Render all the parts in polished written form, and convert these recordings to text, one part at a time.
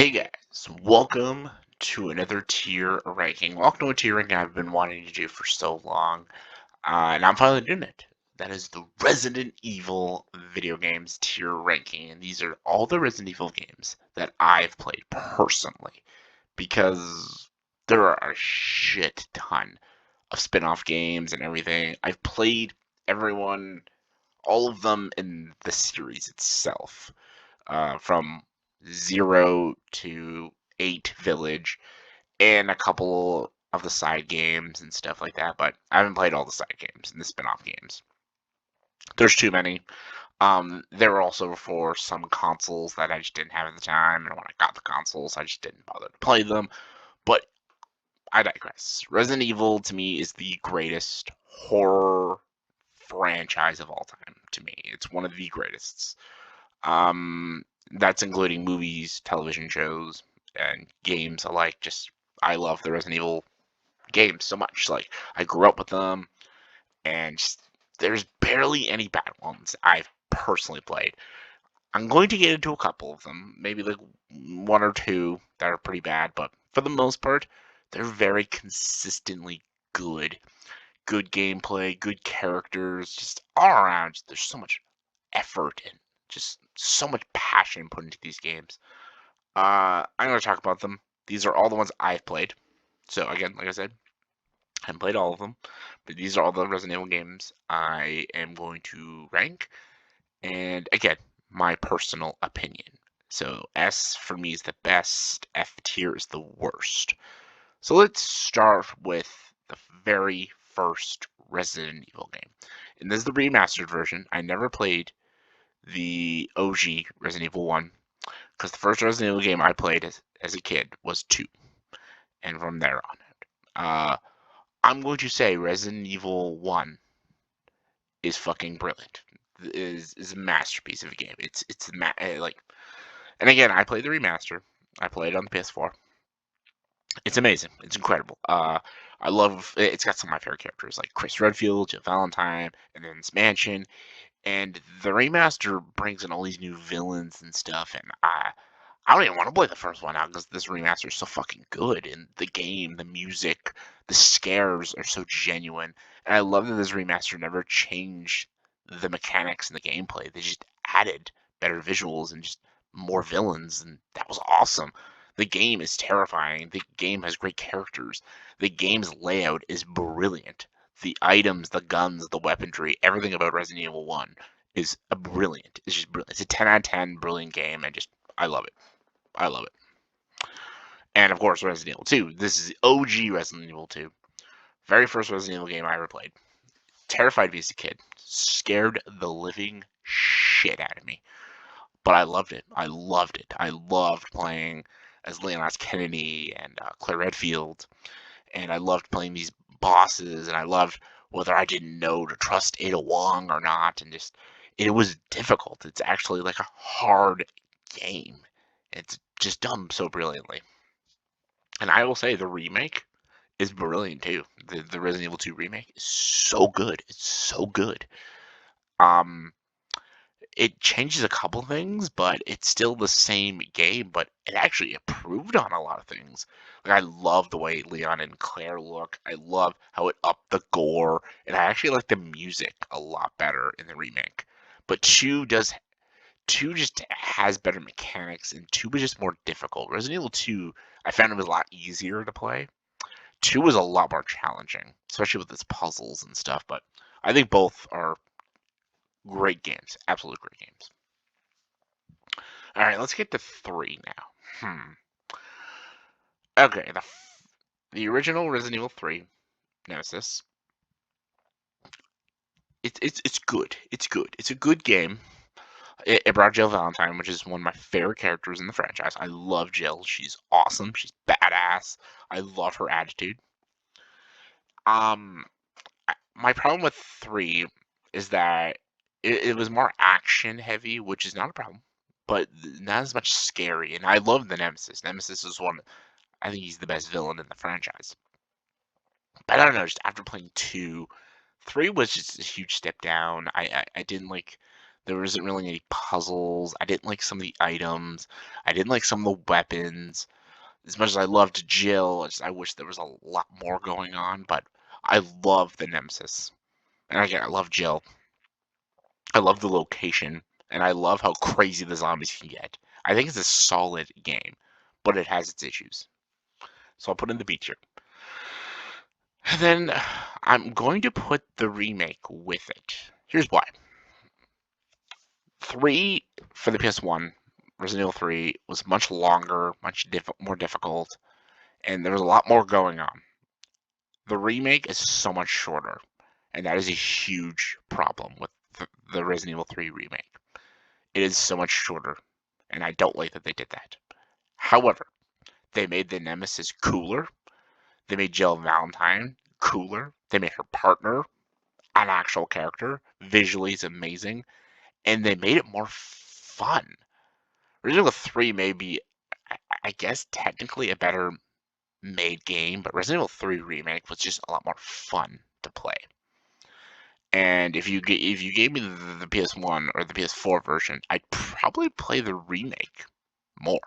Hey guys, welcome to another tier ranking. Welcome to a tier ranking I've been wanting to do for so long, and I'm finally doing it. That is the Resident Evil video games tier ranking, and these are all the Resident Evil games that I've played personally, because there are a shit ton of spin-off games and everything. I've played everyone, all of them in the series itself, from 0 to 8 Village, and a couple of the side games and stuff like that, but I haven't played all the side games and the spin-off games. There's too many. There were also for some consoles that I just didn't have at the time, and when I got the consoles, I just didn't bother to play them. But I digress. Resident Evil, to me, is the greatest horror franchise of all time, to me. It's one of the greatest. That's including movies, television shows, and games alike. Just I love the Resident Evil games so much. Like I grew up with them, and just, there's barely any bad ones I've personally played. I'm going to get into a couple of them, maybe like one or two that are pretty bad, but for the most part, they're very consistently good. Good gameplay, good characters, just all around. There's so much effort and just so much passion put into these games. I'm going to talk about them. These are all the ones I've played. So again, like I said, I haven't played all of them, but these are all the Resident Evil games I am going to rank. And again, my personal opinion. So S for me is the best, F tier is the worst. So let's start with the very first Resident Evil game. And this is the remastered version. I never played the OG Resident Evil 1 because the first Resident Evil game I played as a kid was 2, and from there on out. I'm going to say Resident Evil 1 is fucking brilliant. Is a masterpiece of a game. It's like, and again, I played the remaster. I played it on the PS4. It's amazing. It's incredible. I love. It's got some of my favorite characters like Chris Redfield, Jill Valentine, and then this mansion. And the remaster brings in all these new villains and stuff, and I don't even want to play the first one now because this remaster is so fucking good, and the game, the music, the scares are so genuine, and I love that this remaster never changed the mechanics and the gameplay. They just added better visuals and just more villains, and that was awesome. The game is terrifying. The game has great characters. The game's layout is brilliant. The items, the guns, the weaponry, everything about Resident Evil 1 is a brilliant. It's just brilliant. It's a 10 out of 10 brilliant game, and just I love it. I love it. And of course, Resident Evil 2. This is OG Resident Evil 2. Very first Resident Evil game I ever played. Terrified me as a kid. Scared the living shit out of me. But I loved it. I loved it. I loved playing as Leon S. Kennedy and Claire Redfield. And I loved playing these bosses. And I loved whether I didn't know to trust Ada Wong or not. And just, it was difficult. It's actually like a hard game. It's just done so brilliantly. And I will say the remake is brilliant too. The Resident Evil 2 remake is so good. It's so good. Um, it changes a couple things, but it's still the same game, but it actually improved on a lot of things. Like I love the way Leon and Claire look. I love how it upped the gore, and I actually like the music a lot better in the remake. But 2 just has better mechanics, and 2 was just more difficult. Resident Evil 2, I found it was a lot easier to play. 2 was a lot more challenging, especially with its puzzles and stuff, but I think both are great games. Absolute great games. Alright, let's get to 3 now. Okay, the original Resident Evil 3, Nemesis. It's good. It's good. It's a good game. It brought Jill Valentine, which is one of my favorite characters in the franchise. I love Jill. She's awesome. She's badass. I love her attitude. Um, my problem with 3 is that it was more action heavy, which is not a problem, but not as much scary. And I love the Nemesis. Nemesis is one. I think he's the best villain in the franchise. But I don't know. Just after playing 2, 3 was just a huge step down. I didn't like There wasn't really any puzzles. I didn't like some of the items. I didn't like some of the weapons. As much as I loved Jill, I wish there was a lot more going on, but I love the Nemesis. And again, I love Jill. I love the location, and I love how crazy the zombies can get. I think it's a solid game, but it has its issues. So I'll put in the B tier. And then I'm going to put the remake with it. Here's why. 3 for the PS1, Resident Evil 3, was much longer, much more difficult, and there was a lot more going on. The remake is so much shorter, and that is a huge problem with the Resident Evil 3 remake. It is so much shorter, and I don't like that they did that. However, they made the Nemesis cooler. They made Jill Valentine cooler. They made her partner an actual character. Visually, it's amazing, and they made it more fun. Resident Evil 3 may be, I guess, technically a better made game, but Resident Evil 3 Remake was just a lot more fun to play. And if you gave me the PS1 or the PS4 version, I'd probably play the remake more.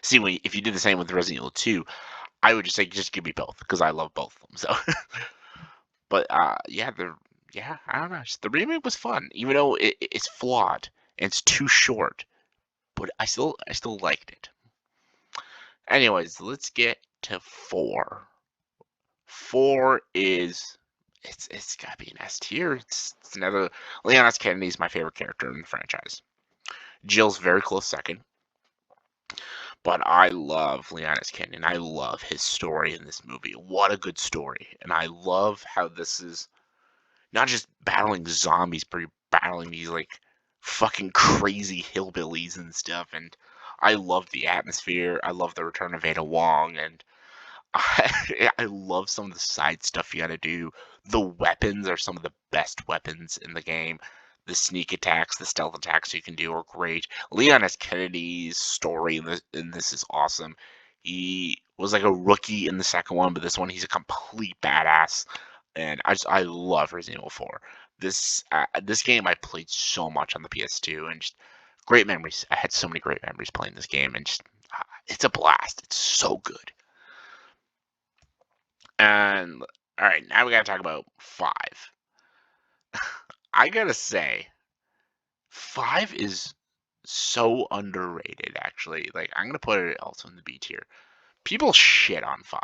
See, if you did the same with Resident Evil 2, I would just say just give me both because I love both of them. So, but yeah, I don't know. The remake was fun, even though it's flawed and it's too short. But I still liked it. Anyways, let's get to 4. 4 is it's gotta be an S tier. It's another Leon S. Kennedy is my favorite character in the franchise. Jill's very close second, but I love Leon S. Kennedy and I love his story in this movie. What a good story! And I love how this is not just battling zombies, but you're battling these like fucking crazy hillbillies and stuff. And I love the atmosphere. I love the return of Ada Wong, and I love some of the side stuff you gotta do. The weapons are some of the best weapons in the game. The sneak attacks, the stealth attacks you can do are great. Leon S. Kennedy's story in this is awesome. He was like a rookie in the second one, but this one he's a complete badass. And I love Resident Evil 4. This game I played so much on the PS2 and just great memories. I had so many great memories playing this game and just it's a blast. It's so good. And all right, now we gotta talk about 5. I gotta say, 5 is so underrated. Actually, like I'm gonna put it also in the B tier. People shit on 5,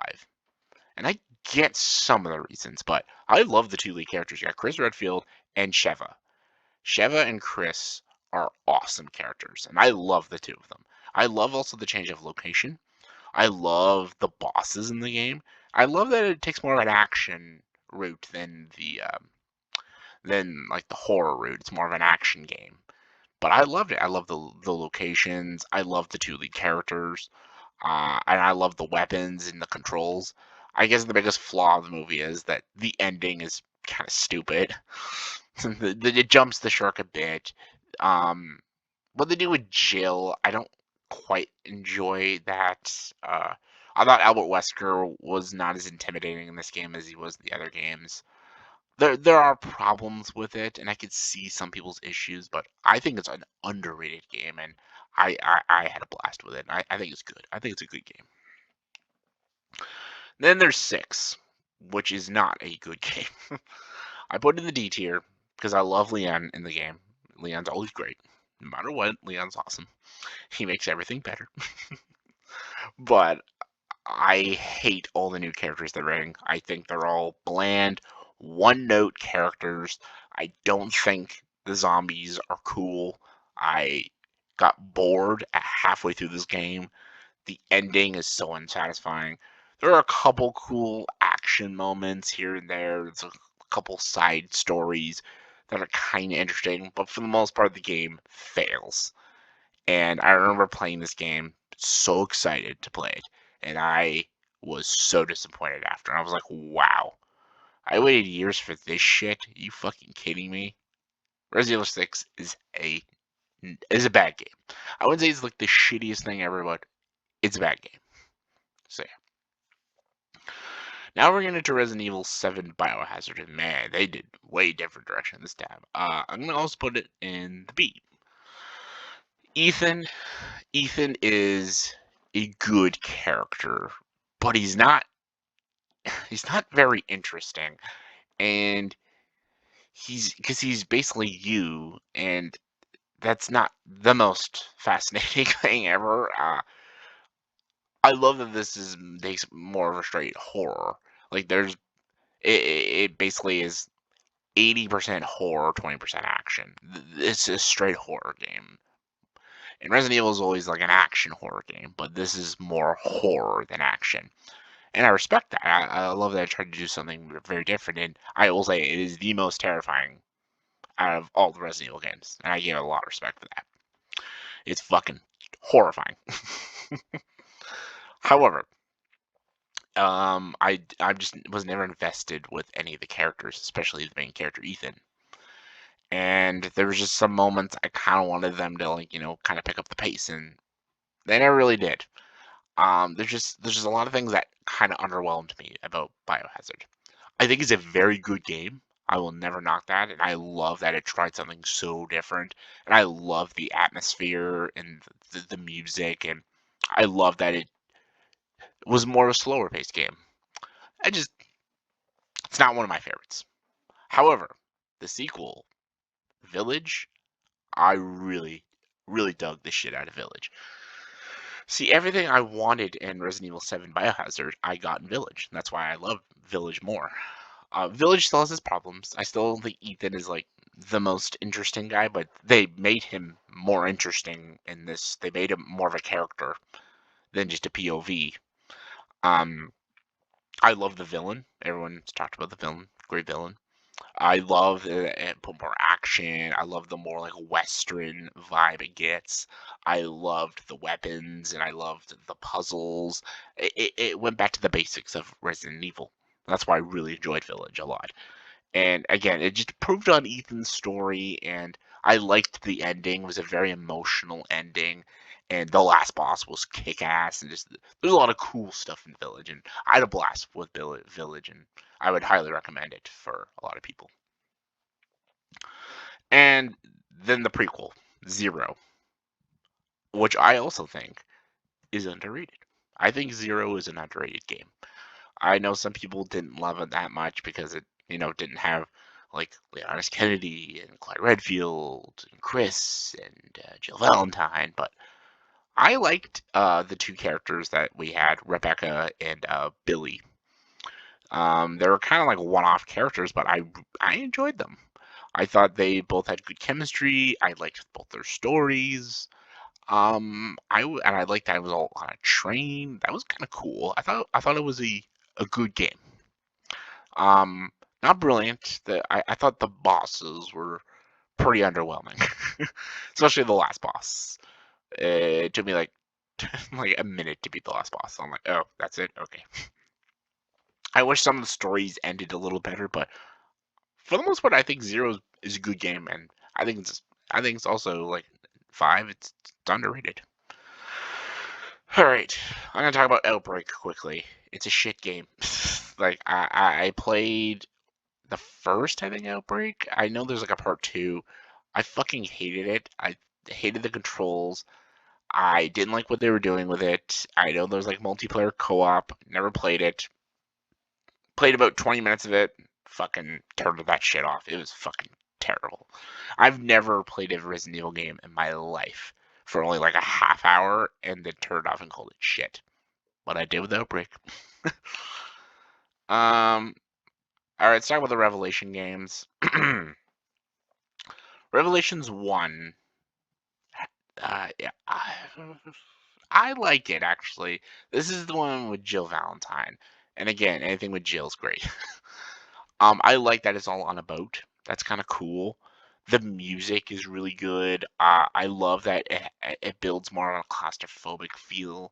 and I get some of the reasons, but I love the two lead characters. You got Chris Redfield and Sheva. Sheva and Chris are awesome characters, and I love the two of them. I love also the change of location. I love the bosses in the game. I love that it takes more of an action route than like the horror route. It's more of an action game. But I loved it. I love the locations. I love the two lead characters, and I love the weapons and the controls. I guess the biggest flaw of the movie is that the ending is kind of stupid. It jumps the shark a bit. Um, what they do with Jill, I don't quite enjoy that. I thought Albert Wesker was not as intimidating in this game as he was in the other games. There are problems with it, and I could see some people's issues, but I think it's an underrated game, and I had a blast with it. And I think it's good. I think it's a good game. Then there's 6, which is not a good game. I put it in the D tier because I love Leon in the game. Leon's always great. No matter what, Leon's awesome. He makes everything better. But I hate all the new characters they're adding. I think they're all bland, one-note characters. I don't think the zombies are cool. I got bored at halfway through this game. The ending is so unsatisfying. There are a couple cool action moments here and there. There's a couple side stories that are kind of interesting, but for the most part, the game fails. And I remember playing this game, so excited to play it, and I was so disappointed after. I was like, wow, I waited years for this shit. Are you fucking kidding me? Resident Evil 6 is a bad game. I wouldn't say it's like the shittiest thing ever, but it's a bad game. So yeah. Now we're getting into Resident Evil 7 Biohazard, and man, they did way different direction this time. I'm gonna also put it in the B. Ethan. Ethan is a good character, but he's not. He's not very interesting, and he's basically you, and that's not the most fascinating thing ever. I love that this is takes more of a straight horror. Like it basically is 80% horror, 20% action. It's a straight horror game. And Resident Evil is always like an action horror game, but this is more horror than action. And I respect that. I love that I tried to do something very different. And I will say it is the most terrifying out of all the Resident Evil games. And I give it a lot of respect for that. It's fucking horrifying. However, I just was never invested with any of the characters, especially the main character Ethan. And there was just some moments I kind of wanted them to like kind of pick up the pace, and they never really did. There's just a lot of things that kind of underwhelmed me about Biohazard. I think it's a very good game. I will never knock that, and I love that it tried something so different. And I love the atmosphere and the music, and I love that it was more of a slower paced game. I just it's not one of my favorites. However, the sequel, Village, I really dug the shit out of Village. See, everything I wanted in Resident Evil 7 Biohazard, I got in Village. That's why I love Village more. Village still has its problems. I still don't think Ethan is like the most interesting guy, but they made him more interesting in this. They made him more of a character than just a POV. Um, I love the villain. Everyone's talked about the villain. Great villain. I love it put more action. I love the more like Western vibe it gets. I loved the weapons and I loved the puzzles. It went back to the basics of Resident Evil. That's why I really enjoyed Village a lot. And again, it just proved on Ethan's story, and I liked the ending. It was a very emotional ending, and the last boss was kick ass, and just there's a lot of cool stuff in Village, and I had a blast with Village, and I would highly recommend it for a lot of people. And then the prequel, Zero, which I also think is underrated. I think Zero is an underrated game. I know some people didn't love it that much because it didn't have like Leonidas Kennedy and Clyde Redfield and Chris and Jill Valentine, but I liked the two characters that we had, Rebecca and Billy. They were kind of like one-off characters, but I enjoyed them. I thought they both had good chemistry. I liked both their stories. And I liked that it was all on a train. That was kind of cool. I thought it was a good game. Um, Not brilliant. I thought the bosses were pretty underwhelming, especially the last boss. It took me like like a minute to beat the last boss. I'm like, oh, that's it. Okay. I wish some of the stories ended a little better, but for the most part, I think Zero is a good game, and I think it's also like 5. It's underrated. All right, I'm gonna talk about Outbreak quickly. It's a shit game. Like I played the first, I think, Outbreak. I know there's like a part two. I fucking hated it. I hated the controls. I didn't like what they were doing with it. I know there's like multiplayer co-op. Never played it. Played about 20 minutes of it. Fucking turned that shit off. It was fucking terrible. I've never played a Resident Evil game in my life for only like a half hour and then turned off and called it shit. What I did with Outbreak. Um, all right, let's talk about the Revelation games. Revelations 1. Yeah, I like it actually. This is the one with Jill Valentine. And again, anything with Jill's great. I like that it's all on a boat. That's kind of cool. The music is really good. I love that it builds more on a claustrophobic feel.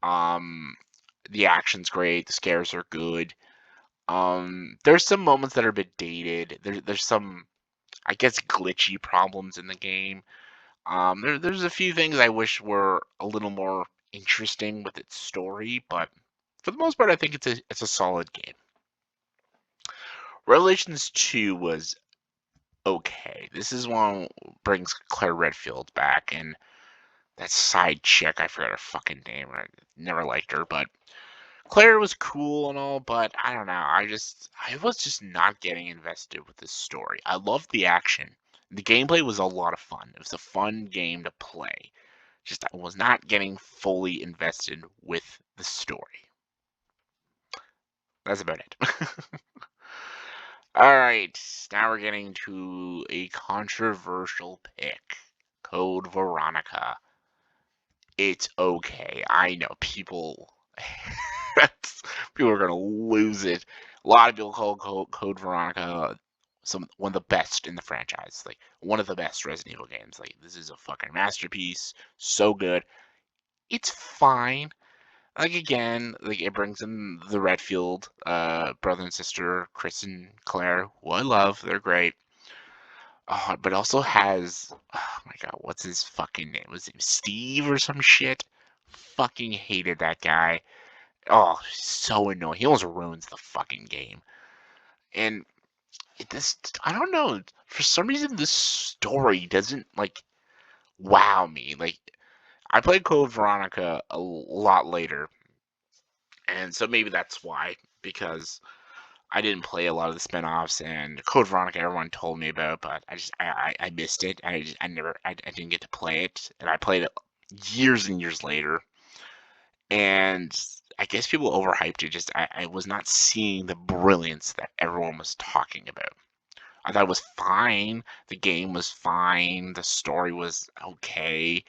Um, the action's great. The scares are good. There's some moments that are a bit dated. There's some, I guess, glitchy problems in the game. There's a few things I wish were a little more interesting with its story, but for the most part, I think it's a solid game. Revelations 2 was okay. This is one brings Claire Redfield back and that side chick. I forgot her fucking name. I never liked her, but Claire was cool and all. But I don't know. I was just not getting invested with this story. I loved the action. The gameplay was a lot of fun. It was a fun game to play. Just I was not getting fully invested with the story. That's about it. All right, now we're getting to a controversial pick. Code Veronica. It's okay. I know people people are gonna lose it. A lot of people call Code Veronica one of the best in the franchise. Like one of the best Resident Evil games. Like this is a fucking masterpiece. So good. It's fine. Like again, like it brings in the Redfield brother and sister, Chris and Claire, who I love. They're great. But also has, oh my god, what's his fucking name? Was it Steve or some shit? Fucking hated that guy. Oh, so annoying. He almost ruins the fucking game. And this, I don't know. For some reason, this story doesn't like wow me. Like I played Code Veronica a lot later, and so maybe that's why. Because I didn't play a lot of the spin-offs, and Code Veronica everyone told me about, but I missed it. I didn't get to play it, and I played it years and years later. And I guess people overhyped it. Just I was not seeing the brilliance that everyone was talking about. I thought it was fine. The game was fine. The story was okay.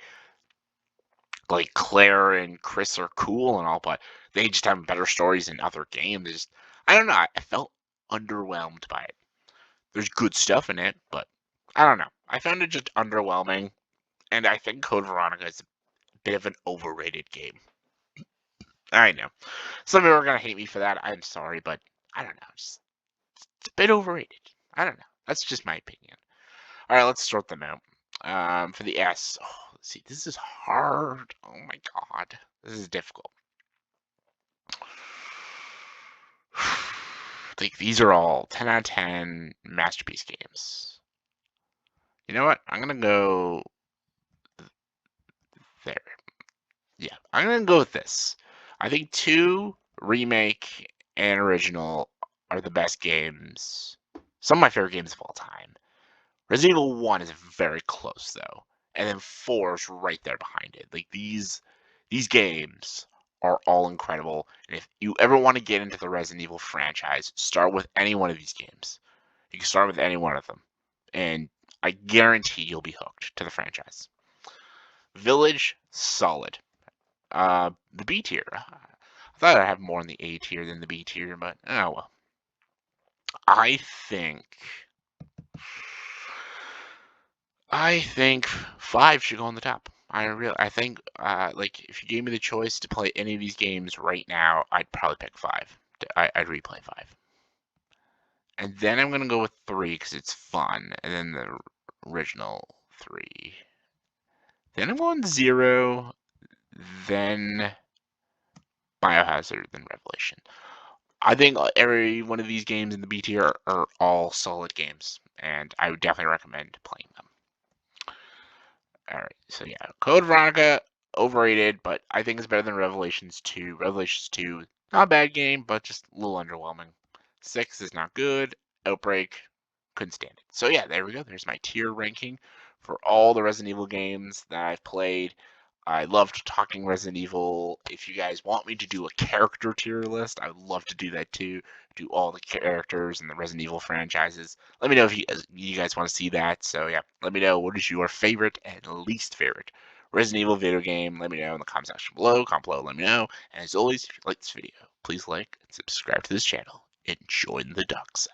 Like Claire and Chris are cool and all, but they just have better stories in other games. I don't know. I felt underwhelmed by it. There's good stuff in it, but I don't know. I found it just underwhelming, and I think Code Veronica is a bit of an overrated game. I know. Some people are gonna hate me for that. I'm sorry, but I don't know. It's a bit overrated. I don't know. That's just my opinion. All right, let's sort them out. For the S, oh, let's see, this is hard. Oh my god, this is difficult. Like these are all 10 out of 10 masterpiece games. You know what? I'm gonna go there. Yeah, I'm gonna go with this. I think 2, remake, and original are the best games. Some of my favorite games of all time. Resident Evil 1 is very close though, and then 4 is right there behind it. Like these games are all incredible, and if you ever want to get into the Resident Evil franchise, start with any one of these games. You can start with any one of them, and I guarantee you'll be hooked to the franchise. Village, solid. The B tier. I thought I'd have more in the A tier than the B tier, but oh well. I think I think 5 should go on the top. I think like if you gave me the choice to play any of these games right now, I'd probably pick 5. I'd replay 5. And then I'm gonna go with 3 because it's fun, and then the original 3. Then I'm going 0, then Biohazard, then Revelation. I think every one of these games in the B tier are all solid games, and I would definitely recommend playing them. All right, so yeah, Code Veronica overrated, but I think it's better than Revelations 2. Revelations 2, not a bad game, but just a little underwhelming. 6 is not good. Outbreak, couldn't stand it. So yeah, there we go. There's my tier ranking for all the Resident Evil games that I've played. I loved talking Resident Evil. If you guys want me to do a character tier list, I would love to do that too. Do all the characters in the Resident Evil franchises. Let me know if you guys want to see that. So yeah, let me know what is your favorite and least favorite Resident Evil video game. Let me know in the comment section below. Comment below, let me know. And as always, if you like this video, please like and subscribe to this channel and join the dark side.